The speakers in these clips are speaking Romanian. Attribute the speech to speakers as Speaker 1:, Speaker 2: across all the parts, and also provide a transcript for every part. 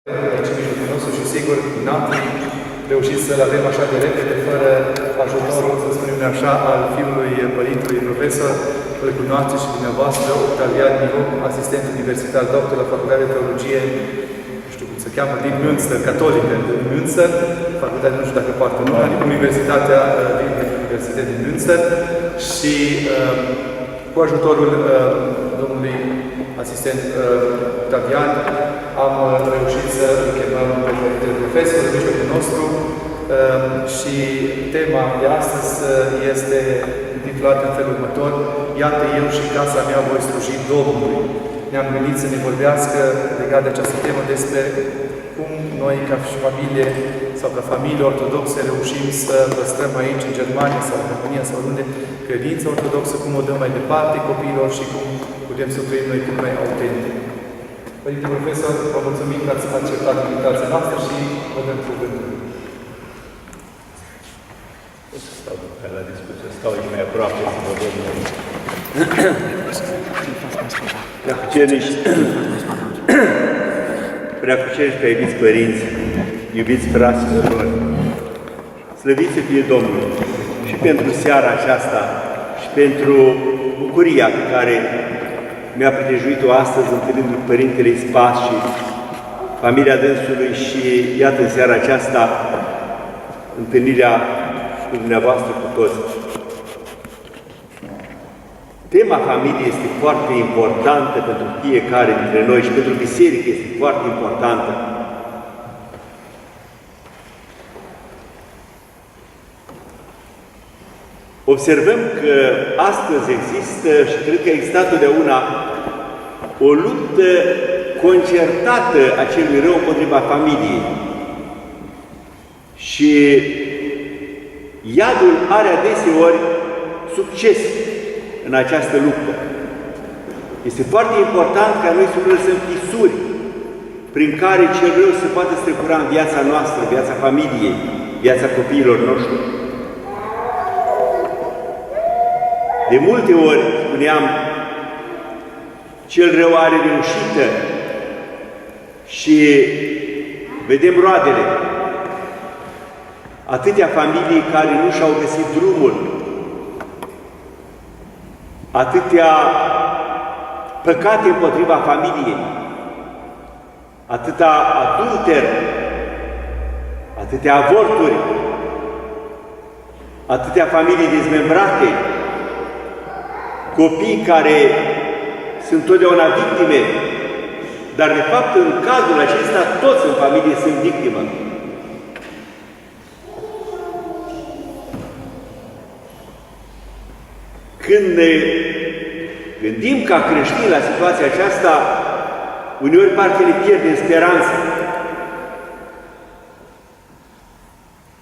Speaker 1: Aici, în mijlocul nostru și sigur, n-am reușit să-l avem așa de repede, fără ajutorul, să spunem așa, al fiului părintelui profesor, îl cunoașteți și dumneavoastră, Octavian Mihu, asistent universitar, doctor la Facultatea de Teologie, nu știu cum se cheamă, din Münster, catolică din Münster, facultatea, nu știu dacă poartă numele, adică Universitatea din Münster, și cu ajutorul domnului asistent Octavian, am reușit să îl chemăm pe părintele profesor în mijlocul nostru și tema de astăzi este intitulată în felul următor: Iată, eu și casa mea voi sluji Domnului. Ne-am gândit să ne vorbească legat de această temă despre cum noi, ca și familie sau ca familie ortodoxă, reușim să păstrăm aici, în Germania sau în România sau unde, credința ortodoxă, cum o dăm mai departe copiilor și cum putem să trăim noi cât mai autentic. Părinte profesor, vă mulțumim că ați acceptat invitația noastră și vă dăm cuvântul.
Speaker 2: O să stau după la discuție, stau aici mai aproape să vă văd noi. Preacuceriși, prea iubiți părinți, iubiți frați și surori, slăviți să fie Domnul și pentru seara aceasta și pentru bucuria pe care mi-a pretejuit-o astăzi, întâlnindu-l Părintele Spas și familia dânsului și, iată, în seara aceasta, întâlnirea cu dumneavoastră, cu toți. Tema familiei este foarte importantă pentru fiecare dintre noi și pentru biserică este foarte importantă. Observăm că astăzi există, și cred că a existat totdeauna, o luptă concertată a celui rău împotriva familiei. Și iadul are adeseori succes în această luptă. Este foarte important ca noi să nu lăsăm fisuri prin care cel rău se poate strecura în viața noastră, viața familiei, viața copiilor noștri. De multe ori, spuneam, cel rău are reușită și vedem roadele. Atâtea familii care nu și-au găsit drumul, atâtea păcate împotriva familiei, atâta adulter, atâtea avorturi, atâtea familii dezmembrate, copii care sunt totdeauna victime, dar de fapt în cazul acesta toți în familie sunt victimă. Când ne gândim ca creștini la situația aceasta, uneori parcă ne pierdem speranța.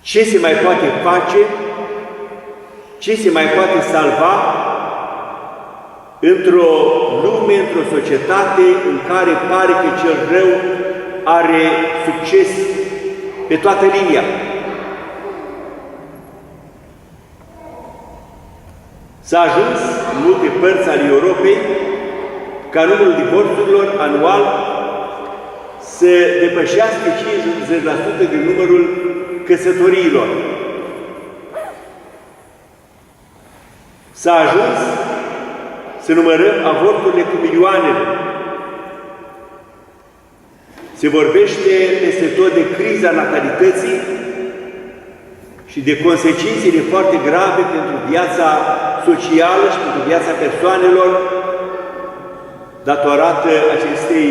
Speaker 2: Ce se mai poate face? Ce se mai poate salva într-o lume, într-o societate în care pare că cel rău are succes pe toată linia? S-a ajuns în multe părți ale Europei ca numărul divorțurilor anual să depășească 50% din numărul căsătoriilor. S-a ajuns să numărăm avorturile cu milioanele. Se vorbește peste tot de criza natalității și de consecințele foarte grave pentru viața socială și pentru viața persoanelor datorată acestei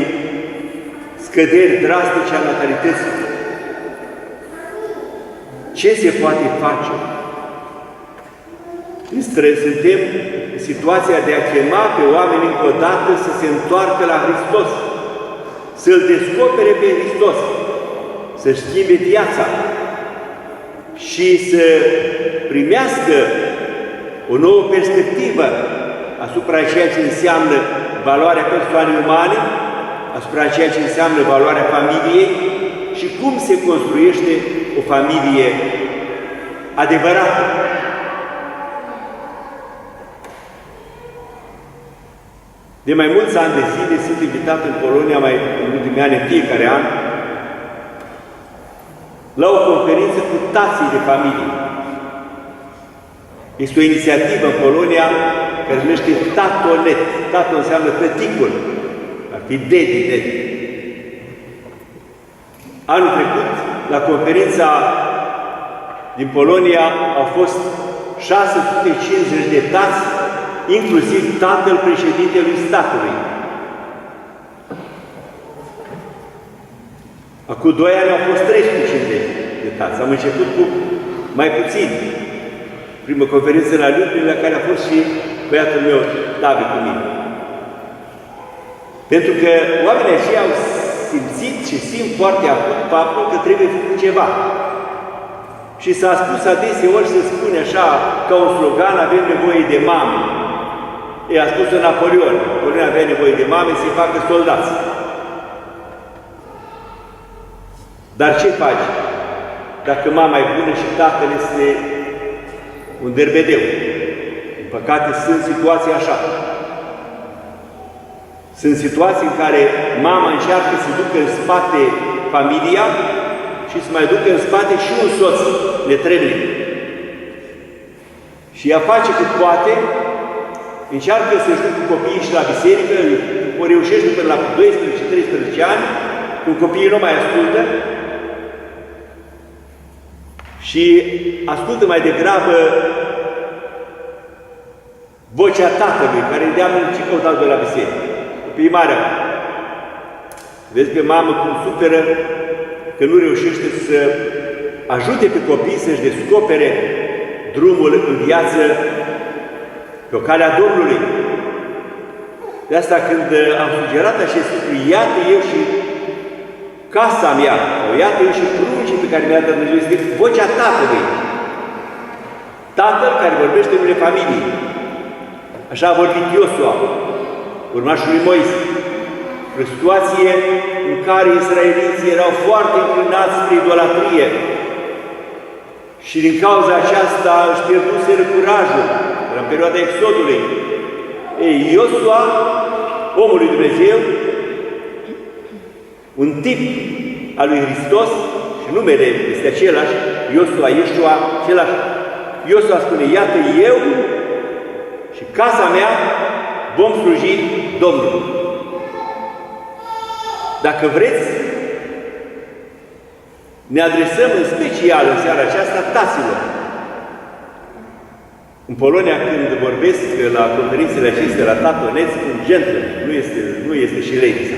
Speaker 2: scăderi drastice a natalității. Ce se poate face? Suntem în situația de a chema pe oameni încă o dată să se întoarcă la Hristos, să-L descopere pe Hristos, să-și schimbe viața și să primească o nouă perspectivă asupra ceea ce înseamnă valoarea persoanei umane, asupra ceea ce înseamnă valoarea familiei și cum se construiește o familie adevărată. De mai mulți ani de zile sunt invitat în Polonia, în ultimii ani, în fiecare an, la o conferință cu tații de familie. Este o inițiativă în Polonia care se numește Tatonet. Tato înseamnă tăticul, ar fi dedi. Anul trecut, la conferința din Polonia, au fost 650 de tați, inclusiv tatăl președintelui statului. Acum 2 ani au fost 350 de tați. Am început cu mai puțin. Prima conferință la Lublin, la care a fost și băiatul meu, David, cu mine. Pentru că oamenii aceia au simțit și simt foarte acut faptul că trebuie făcut ceva. Și s-a spus adeseori, se spune așa, ca un slogan, avem nevoie de mame. Ei, a spus-o Napoleon. Napoleon avea nevoie de mame să-i facă soldați. Dar ce faci dacă mama e bună și tatăl este un derbedeu? În păcate, sunt situații așa. Sunt situații în care mama încearcă să ducă în spate familia și să mai ducă în spate și un soț netrebnic. Și ea face cât poate, încearcă să-și ducă copiii și la biserică, o reușește până la 12-13 ani, când copiii nu mai ascultă, și ascultă mai degrabă vocea tatălui, care îndeamnă ce căutau de la biserică. Copiii mari. Vezi pe mamă cum suferă că nu reușește să ajute pe copii să-și descopere drumul în viață pe o calea Domnului. De asta când am sugerat acest lucru, iată eu și casa mea, iată eu și pruncii pe care mi-a dat Dumnezeu, este vocea Tatălui. Tatăl care vorbește în numele familiei. Așa a vorbit Iosua, urmașul lui Moise. O situație în care israeliții erau foarte înclinați spre idolatrie. Și din cauza aceasta își pierduseră curajul. Era în perioada Exodului. Ei, Iosua, omul lui Dumnezeu, un tip al lui Hristos, și numele este același, Iosua, Iesua, același. Iosua spune, iată eu și casa mea vom sluji Domnului. Dacă vreți, ne adresăm în special în seara aceasta taților. În Polonia, când vorbesc la conferințele acestea, la Tatonet, spun gentleman, nu este și ladies.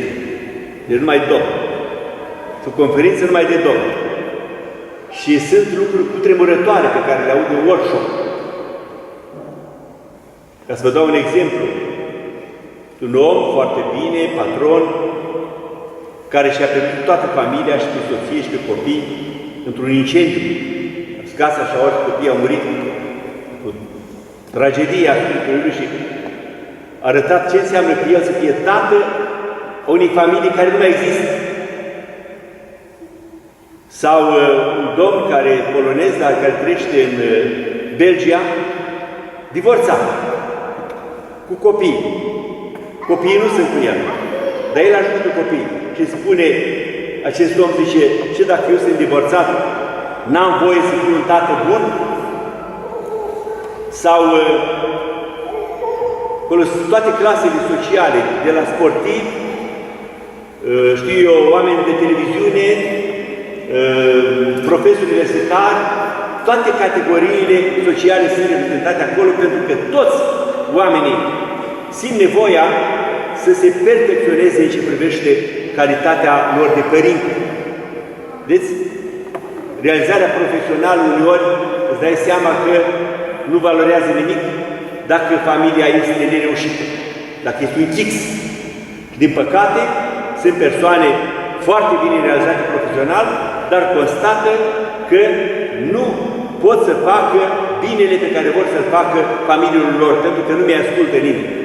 Speaker 2: Deci numai domn. Sunt conferințe numai de domn. Și sunt lucruri cutremurătoare pe care le aud în workshop. Ca să vă dau un exemplu. Un om foarte bine, patron, care și-a pierdut toată familia și pe soție și pe copii într-un incendiu. Casa și-a orice copii au murit cu tragedia lui și a arătat ce înseamnă că el să fie tată a unei familii care nu mai există. Sau un domn care polonez, dar care trăiește în Belgia, divorțat, cu copii. Copiii nu sunt cu el, dar el ajută copiii. Și spune, acest domn zice, ce dacă eu sunt divorțat, n-am voie să fiu un tată bun? Sau toate clasele sociale, de la sportivi, știu eu, oameni de televiziune, profesori universitari, toate categoriile sociale sunt reprezentate acolo, pentru că toți oamenii simt nevoia să se perfecționeze în ce privește calitatea lor de părinte. Deci, realizarea profesională uneori îți dai seama că nu valorează nimic dacă familia este nereușită, dacă este un chix. Din păcate, sunt persoane foarte bine realizate profesional, dar constată că nu pot să facă binele pe care vor să-l facă familiilor lor, pentru că nu mi ascultă nimeni.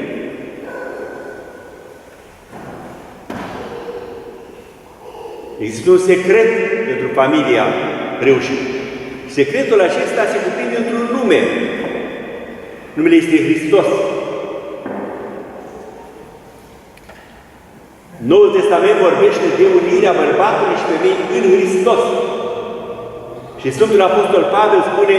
Speaker 2: Există un secret pentru familia reușită. Secretul acesta se cuprinde într-un nume. Numele este Hristos. Noul Testament vorbește de unirea bărbatului și femeii în Hristos. Și Sfântul Apostol Pavel spune,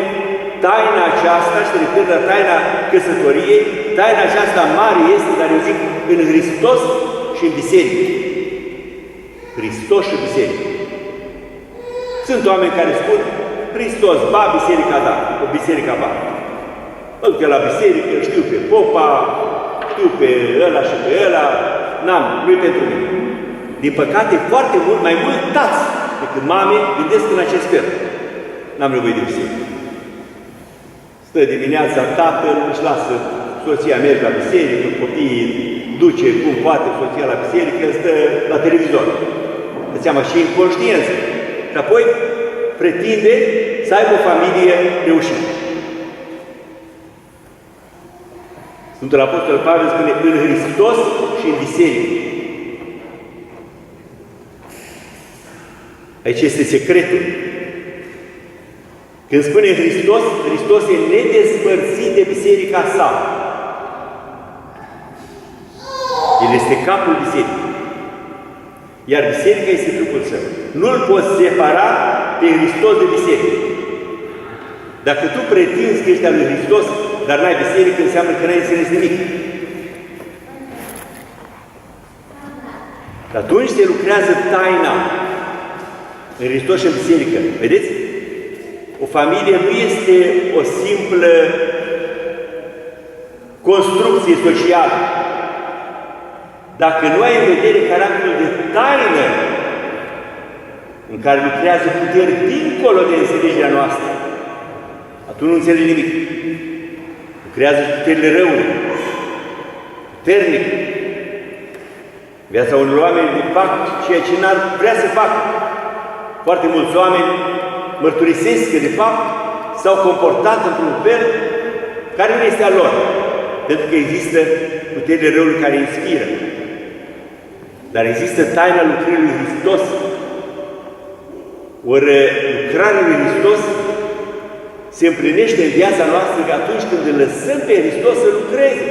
Speaker 2: taina aceasta, și se referă la taina căsătoriei, taina aceasta mare este, dar eu zic, în Hristos și în biserică. Hristos și biserică. Sunt oameni care spun, Hristos, ba, biserica da, o biserica ba. Mă duc la biserică, știu pe popa, știu pe ăla și pe ăla, n-am, nu-i pentru mine. Din păcate, foarte mult, mai mult tați decât mame gândesc în acest fel. N-am nevoie de biserică. Stă dimineața, tatăl își lasă soția merge la biserică, copiii duce cum poate soția la biserică, el stă la televizor. Dă seama și în conștiință. Și apoi pretinde să aibă o familie reușită. Sfântul Apostol Pavel spune în Hristos și în biserică. Aici este secretul. Când spune Hristos, Hristos e nedespărțit de biserica sa. El este capul bisericii. Iar biserica este trupul său. Nu-l poți separa pe Hristos de biserică. Dacă tu pretinzi că ești al lui Hristos, dar n-ai biserică, înseamnă că n-ai înțeles nimic. Atunci se lucrează taina în Hristos și în biserică. Vedeți? O familie nu este o simplă construcție socială. Dacă nu ai în vedere caracterul de taină în care lucrează puteri dincolo de înțelegerea noastră, atunci nu înțelegi nimic. Lucrează puterile răului, puternic. Viața unor oameni fac ceea ce n-ar vrea să facă. Foarte mulți oameni mărturisesc că, de fapt, s-au comportat într-un fel care nu este al lor, pentru că există puterile răului care inspiră. Dar există taina lucrării lui Hristos. Ori lucrarea lui Hristos se împlinește în viața noastră că atunci când îl lăsăm pe Hristos să lucreze.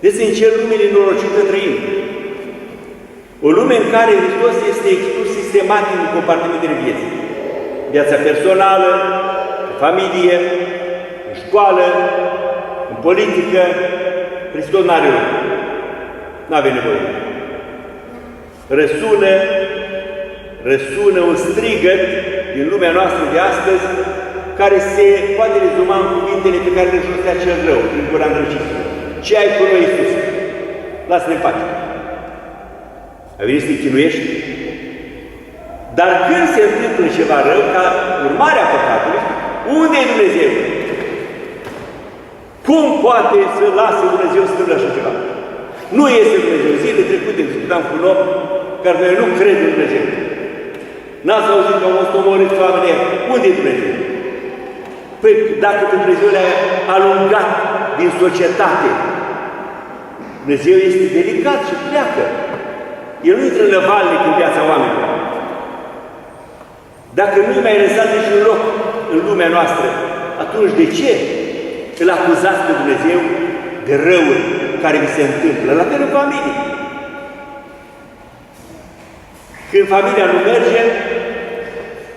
Speaker 2: Deci în ce lume nenorocită trăim? O lume în care Hristos este exclus sistematic în compartimentele vieții. Viața personală, în familie, în școală, în politică, Hristos n-are loc. N-avem nevoie. Răsună un strigăt din lumea noastră de astăzi, care se poate rezuma în cuvintele pe care le rostea cel rău, din gura îndrăciților. Ce ai cu noi, Iisus? Lasă-ne în pace. Ai venit să te chinuiești? Dar când se întâmplă ceva rău, ca urmare a păcatului, unde e Dumnezeu? Cum poate să lase Dumnezeu să întâmple așa ceva? Nu este Dumnezeu. Zile trecute discutam cu un om care noi nu crede în Dumnezeu. N-ați auzit că au fost omorâți oamenii? Unde e Dumnezeu? Păi dacă Dumnezeu le-a alungat din societate, Dumnezeu este delicat și pleacă. El nu intră în lăvalnic în viața oamenilor. Dacă nu-i mai lăsat niciun loc în lumea noastră, atunci de ce îl acuzați pe Dumnezeu de răul care vi se întâmplă? La fel în familie. Când familia nu merge,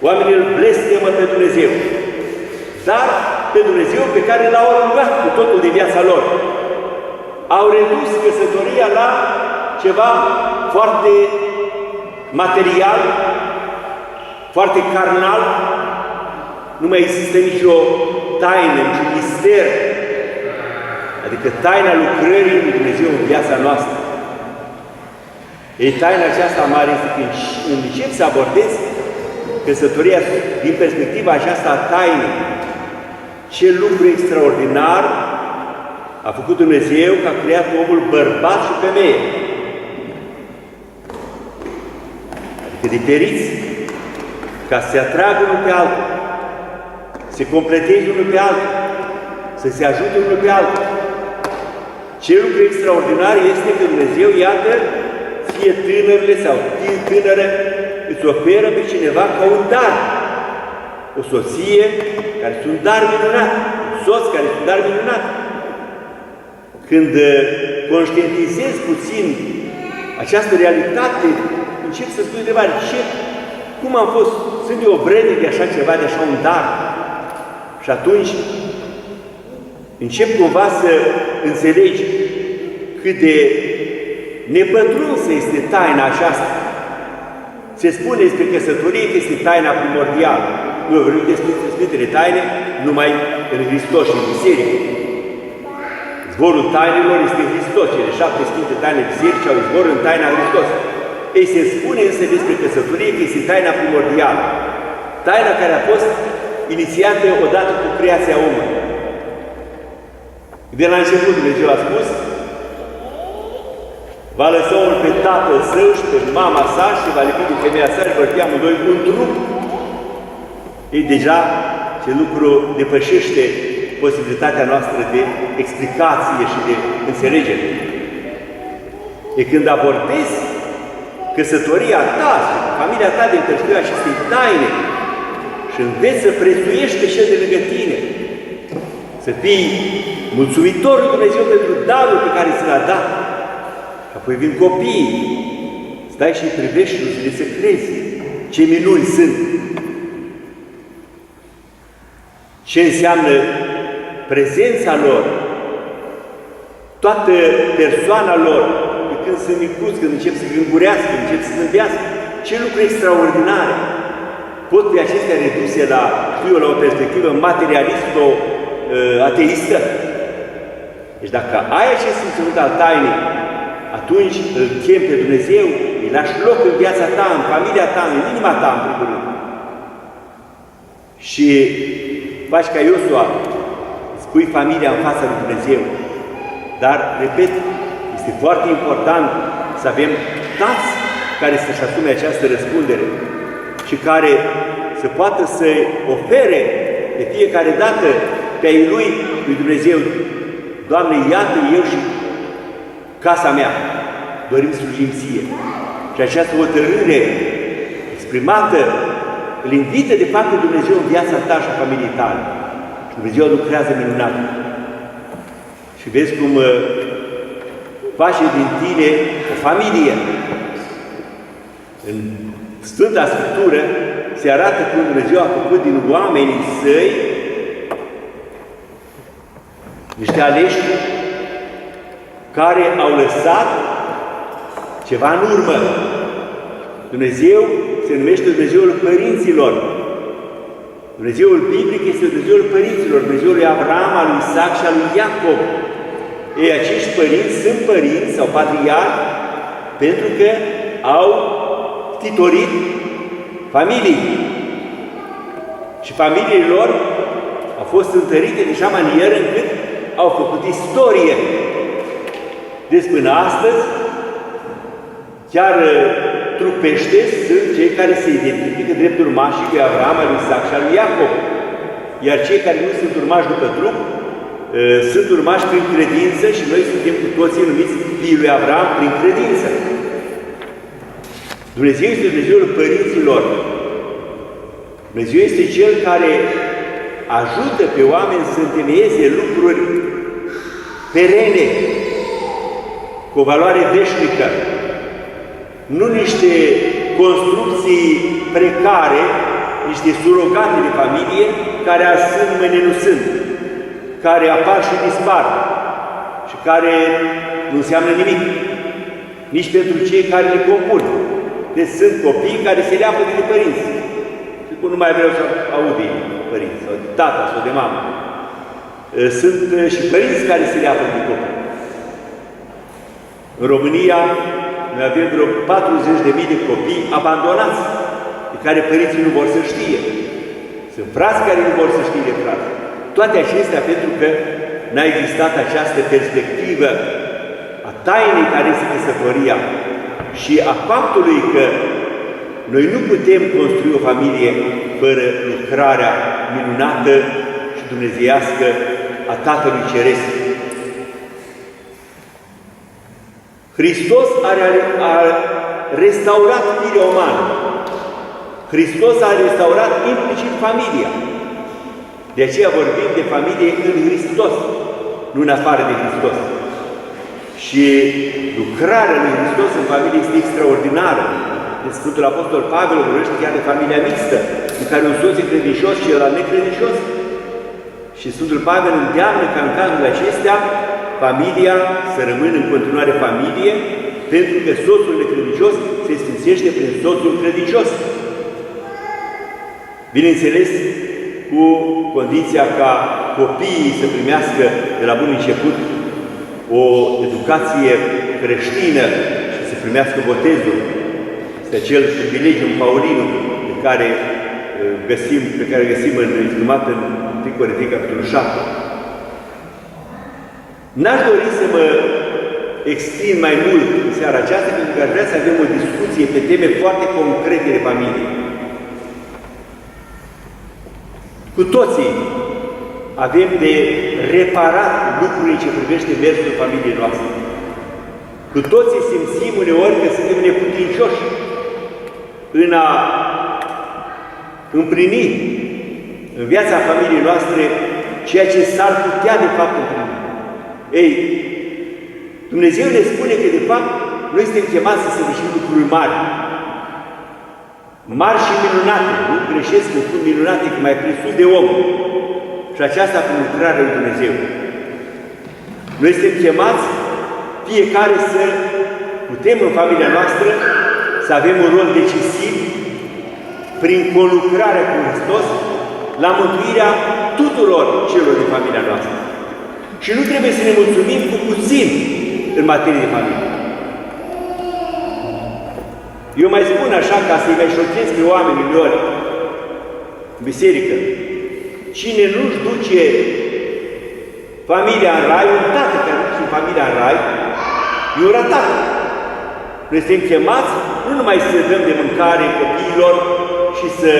Speaker 2: oamenii îl blestemă pe Dumnezeu. Dar pe Dumnezeu pe care l-au alungat cu totul de viața lor. Au redus căsătoria la ceva foarte material, foarte carnal. Nu mai există nicio taină, niciun mister. Adică taina lucrării lui Dumnezeu în viața noastră. Ei, taina aceasta mare este când începi să abordezi căsătoria din perspectiva aceasta a tainei. Ce lucru extraordinar a făcut Dumnezeu că a creat omul bărbat și femeie. Adică diferiți, ca să se atragă unul pe altul, să se completeze unul pe altul, să se ajute unul pe altul. Ce lucru extraordinar este că Dumnezeu, iată, fie tânărele sau tânără, îți oferă pe cineva ca un dar. O soție care sunt un dar minunat, un soț care sunt un dar minunat. Când conștientizezi puțin această realitate, începi să spui întrebare, Cum am fost, sunt eu vrednic de așa ceva, de așa un dar? Și atunci încep cumva să înțelegi cât de nepătrunsă este taina aceasta. Se spune despre căsătorie că este taina primordială. Nu vorbim despre Sfintele Taine numai în Hristos și în Biserică. Zborul tainelor este Hristos. Cele 7 Sfinte Taine Bisericii au izvor în taina Hristos. Ei se spune însă despre căsătorie că este taina primordială. Taina care a fost inițiată odată cu creația omului. De la început Dumnezeu a spus: va lăsa omul pe tatăl său și pe mama sa și va lipi din femeia sa și vor fi amândoi un trup. Ei, deja ce lucru depășește posibilitatea noastră de explicație și de înțelegere. E când abordezi căsătoria ta și familia ta din perspectiva acestei taine și înveți să prețuiești pe cel de lângă tine, să fii mulțumitor lui Dumnezeu pentru darul pe care ți l-a dat. Și apoi vin copiii, stai și privești și nu să crezi ce minuni sunt. Ce înseamnă prezența lor, toată persoana lor, când sunt micuți, când încep să gângurească, când încep să zâmbească, ce lucruri extraordinare! Pot fi acestea reduse la, la o perspectivă materialistă-ateistă? Deci dacă ai acest simțământ al tainei, atunci îl chem pe Dumnezeu, îi lași loc în viața ta, în familia ta, în inima ta, în primul rând. Și faci ca Iosua, spui familia în fața lui Dumnezeu. Dar, repet, este foarte important să avem tați care să-și asume această răspundere și care să poată să ofere de fiecare dată pe ai lui Dumnezeu: Doamne, iată eu și casa mea, dorim să slujim ție. Și această hotărâre exprimată îl invită de fapt pe Dumnezeu în viața ta și a familiei tale. Și Dumnezeu lucrează minunat. Și vezi cum face din tine o familie. În Sfânta Scriptură se arată cum Dumnezeu a făcut din oamenii săi niște aleși care au lăsat ceva în urmă. Dumnezeu se numește Dumnezeul părinților. Dumnezeul biblic este Dumnezeul părinților, Dumnezeul lui Abraham, al lui Isaac și al lui Iacov. Ei, acești părinți sunt părinți sau patriarhi pentru că au titorit familii. Și familiile lor au fost întărite de așa manieră încât au făcut istorie. Deci până astăzi, chiar trupește, sunt cei care se identifică drept urmașii lui Abraham, al lui Isaac și al lui Iacov. Iar cei care nu sunt urmași după trup, sunt urmași prin credință și noi suntem cu toții numiți fiii lui Abraham prin credință. Dumnezeu este Dumnezeul părinților. Dumnezeu este Cel care ajută pe oameni să întemeieze lucruri perene, cu o valoare veșnică. Nu niște construcții precare, niște surogate de familie, care azi sunt, mâine nu sunt, care apar și dispar și care nu înseamnă nimic, nici pentru cei care le compun. Deci sunt copii care se leapă de părinți. Și nu mai vreau să aud de părinți, sau de tata, sau de mamă. Sunt și părinți care se leapă de copii. În România, noi avem vreo 40.000 de copii abandonați, de care părinții nu vor să știe. Sunt frați care nu vor să știe de frați. Toate acestea pentru că n-a existat această perspectivă a tainei care este căsătoria și a faptului că noi nu putem construi o familie fără lucrarea minunată și dumnezeiască a Tatălui Ceresc. Hristos a restaurat firea umană. Hristos a restaurat implicit familia. De aceea vorbim de familie în Hristos, nu în afară de Hristos. Și lucrarea lui Hristos în familie este extraordinară. de Sfântul Apostol Pavel vorbește chiar de familia mixtă, în care un soț e credincios și ăla necredincios. Și Sfântul Pavel îndeamnă ca în cazul acestea familia să rămână în continuare familie, pentru că soțul necredincios se sfințește prin soțul credincios. Bineînțeles, cu condiția ca copiii să primească de la bun început o educație creștină și să primească botezul. Este acel privilegiu paulinul pe care găsim exprimat în 1 Corinteni, capitolul 7. N-aș dori să mă extind mai mult în seara aceasta, pentru că aș vrea să avem o discuție pe teme foarte concrete de familie. Cu toții avem de reparat lucruri ce privește mersul familiei noastre. Cu toții simțim uneori că suntem neputincioși în a împlini în viața familiei noastre ceea ce s-ar putea de fapt împlini. Ei, Dumnezeu ne spune că de fapt noi suntem chemați să săvârșim lucruri mari. Mari și minunate, nu greșesc că sunt minunate, că mai presus de om. Și aceasta prin lucrarea lui Dumnezeu. Noi suntem chemați fiecare să putem în familia noastră să avem un rol decisiv prin conlucrarea cu Hristos la mântuirea tuturor celor din familia noastră. Și nu trebuie să ne mulțumim cu puțin în materie de familie. Eu mai spun așa, ca să-i mai șochez pe oameni uneori în biserică, cine nu-și duce familia în rai, un tată care nu duce familia în rai, e un ratat. Noi suntem chemați nu numai să dăm de mâncare copiilor și să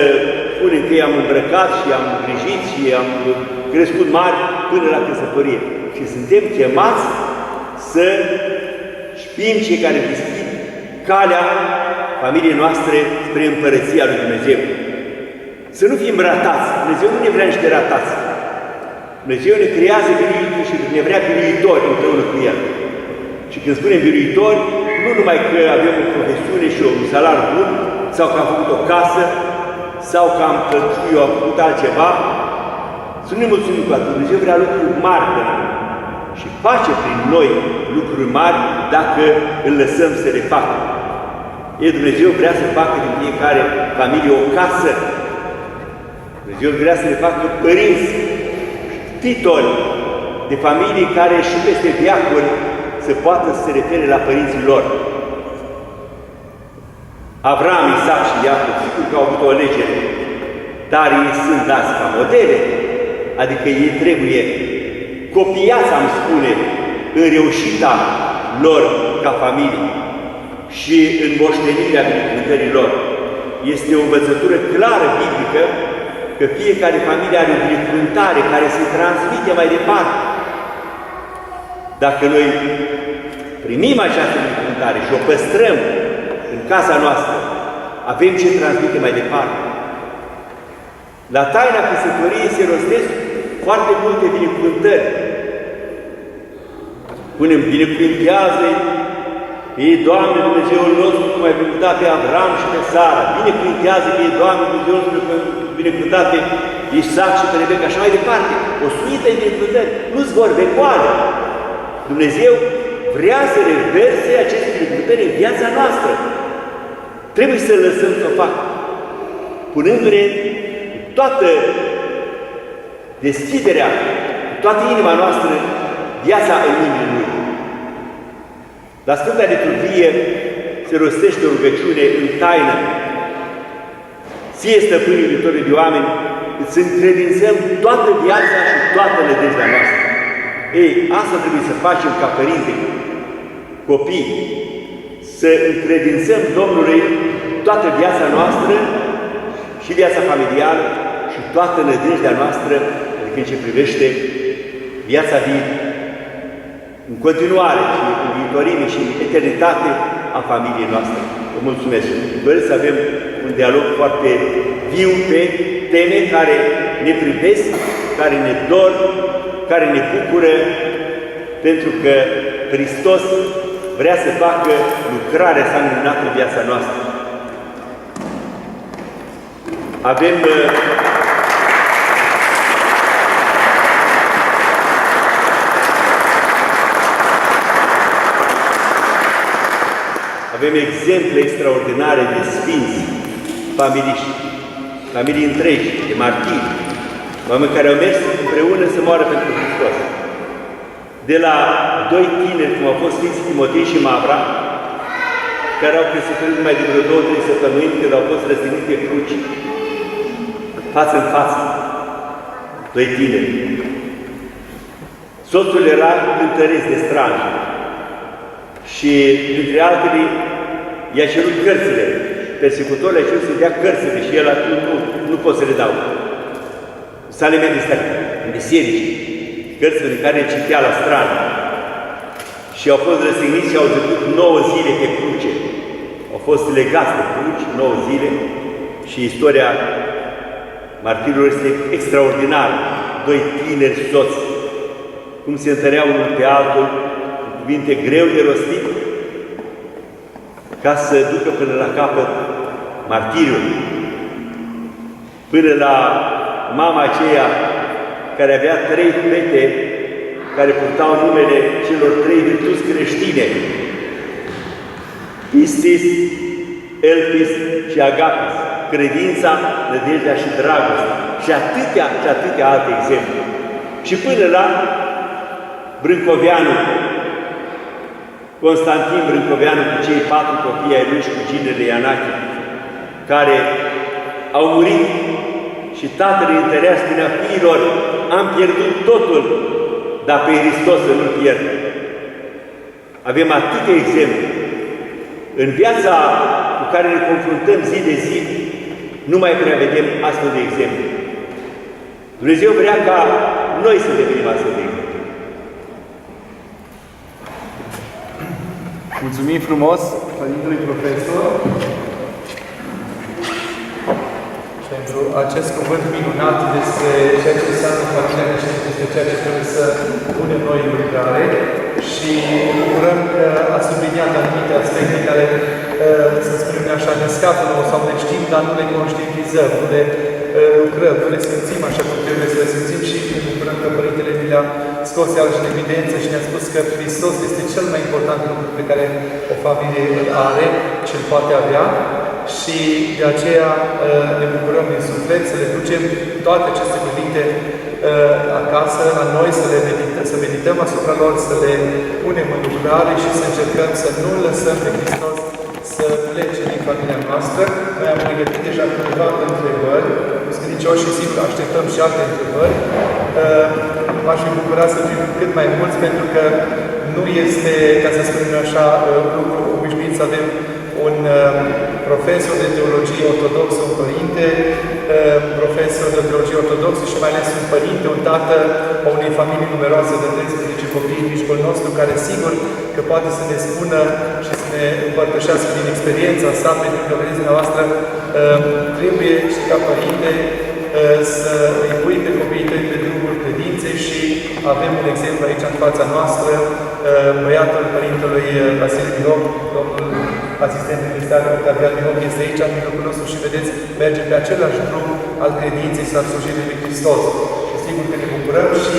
Speaker 2: spunem că i-am îmbrăcat și i-am îngrijit și i-am crescut mari până la căsătorie, ci suntem chemați să fim cei care deschid calea familiei noastre spre împărăția lui Dumnezeu. Să nu fim ratați. Dumnezeu nu ne vrea niște ratați. Dumnezeu ne creează biruitori și ne vrea biruitori împreună cu El. Și când spunem biruitori, nu numai că avem o profesiune și un salar bun, sau că am făcut o casă, sau că am făcut altceva, să nu ne mulțumim cu atât. Dumnezeu vrea lucruri mari de noi. Și face prin noi lucruri mari dacă îl lăsăm să le facă. Dumnezeu vrea să facă din fiecare familie o casă. Dumnezeu vrea să le facă părinți, titori de familii care și peste veacuri să poată să se refere la părinții lor. Avram, Isaac și Iacov, sigur că au avut o alegere, dar ei sunt dați ca modele, adică ei trebuie copiați, am spune, în reușita lor ca familie și în moștenirea binecuvântării lor. Este o învățătură clară biblică că fiecare familie are o binecuvântare care se transmite mai departe. Dacă noi primim această binecuvântare și o păstrăm în casa noastră, avem ce transmite mai departe. La taina căsătoriei se rostesc foarte multe binecuvântări. Punem, binecuvintează-i pe ei, Doamne Dumnezeul nostru, cum ai binecuvântat pe Avram și pe Sara. Binecuvintează pe ei, Doamne Dumnezeul nostru, cum ai binecuvântat pe Isaac și pe Rebecca, așa mai departe. O suită de binecuvântări, nu-ți vorbe goale. Dumnezeu vrea să reverse aceste binecuvântări în viața noastră. Trebuie să lăsăm să o facă, punându-ne toată deschiderea, toată inima noastră, viața în inimile Lui. La Sfânta Liturghie se rostește o rugăciune în taină. Ție, Stăpân iubitorul de oameni, îți încredințăm toată viața și toată nădejdea noastră. Ei, asta trebuie să facem ca părinte, copii, să încredințăm Domnului toată viața noastră și viața familială și toată nădejdea noastră, adică în ce privește viața în continuare și în viitorime și în eternitate a familiei noastre. Vă mulțumesc! Doresc să avem un dialog foarte viu pe teme care ne privesc, care ne dor, care ne bucură, pentru că Hristos vrea să facă lucrarea sa minunată în viața noastră. Avem exemple extraordinare de sfinți, familii întregi, de martiri, oameni care au mers împreună să moară pentru Hristos. De la doi tineri, cum au fost Sfinții Timotei și Mavra, care au căsătorit numai de vreo 2-3 săptămâni, când au fost răstigniți pe cruci, față în față, doi tineri. Soțul era cântăresc de strajă și, printre altele, i-a cerut cărțile. Persecutorul i-a cerut să dea cărțile și el atunci nu pot să le dau. Sale ministere, în biserici, cărțile în care citea la stradă. Și au fost răstigniți și au zăcut 9 zile pe cruce. Au fost legați de cruci 9 zile și istoria martirilor este extraordinară. Doi tineri soți, cum se întăreau unul pe altul, cu cuvinte greu de rostit, ca să ducă până la capăt martiriul. Până la mama aceea care avea 3 fete care purtau numele celor 3 virtuți creștine: Pistis, Elpis și Agapis, credința, nădejdea și dragostea, și atâtea alte exemple. Și până la Brâncoveanu, Constantin Brâncoveanu, cu cei 4 copii ai lui și cu ginele Ianache, care au murit și tatăl întărea, spunea fiilor: am pierdut totul, dar pe Hristos să nu-L pierd. Avem atâtea exemple. În viața cu care ne confruntăm zi de zi, nu mai prea vedem astfel de exemple. Dumnezeu vrea ca noi să devenim astfel de exemple.
Speaker 1: Mulțumim frumos Părintelui Profesor pentru acest cuvânt minunat despre ceea ce înseamnă familia creștină, despre ceea ce trebuie să punem noi în lucrare, și bucurăm că a subliniat anumite aspecte care, să spunem așa, ne scapă nouă sau ne știm, dar nu le conștientizăm, nu le lucrăm, nu le simțim așa cum trebuie să le simțim, și ne bucurăm că Părintele ni le-a scos iarăși în evidență și ne-a spus că Hristos este cel mai important lucru pe care o familie îl are și îl poate avea, și de aceea ne bucurăm din suflet să le ducem toate aceste cuvinte acasă, la noi, să medităm asupra lor, să le punem în lucrare și să încercăm să nu lăsăm pe Hristos să plece din familia noastră. Noi am pregătit deja câteva întrebări, scrisicioși, și sigur așteptăm și alte întrebări. M-aș fi bucurat să fim cât mai mulți, pentru că nu este, ca să spunem așa, lucru obișnuit să avem un profesor de teologie ortodoxă, un părinte, profesor de teologie ortodoxă și mai ales un părinte, un tată a unei familii numeroase de 13 copii în mijlocul nostru, care sigur că poate să ne spună și să ne împărtășească din experiența sa, pentru că, vedeți dumneavoastră, trebuie și ca părinte să îi pui pe copiii tăi pe drumul credinței, și avem un exemplu aici în fața noastră, băiatul Părintelui Vasile Mihoc, domnul asistent minister Octavian Mihoc, este aici în mijlocul nostru și vedeți, merge pe același drum al credinței și al slujirii lui Hristos. Și sigur că ne bucurăm și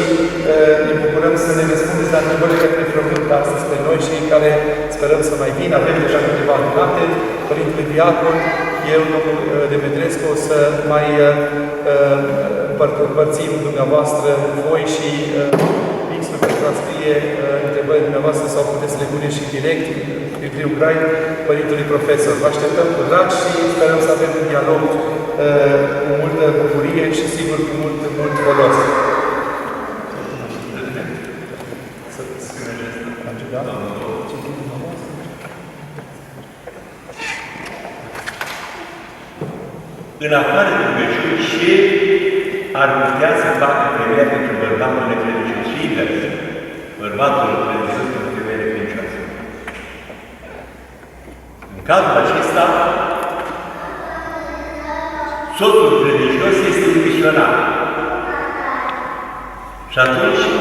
Speaker 1: ne bucurăm să ne răspundeți la întrebările care ne frământ astăzi pe noi și care sperăm să mai vină. Avem deja câteva minute. Părintele Diacon, eu, domnul Demetrescu, o să mai împărțim dumneavoastră voi și X-ul care transcrie întrebările dumneavoastră, sau puteți să le puneți și direct pe viu grai Părintelui Profesor. Vă așteptăm cu drag și sperăm să avem un dialog cu multă bucurie și sigur cu mult folos.
Speaker 2: În afară de rugăciuni, ce ar putea să facă femeia pentru bărbatul necredincios? Și invers, bărbatul necredincios pentru femeia necredincioasă. În cazul acesta, soțul credincios este un misionar. Și atunci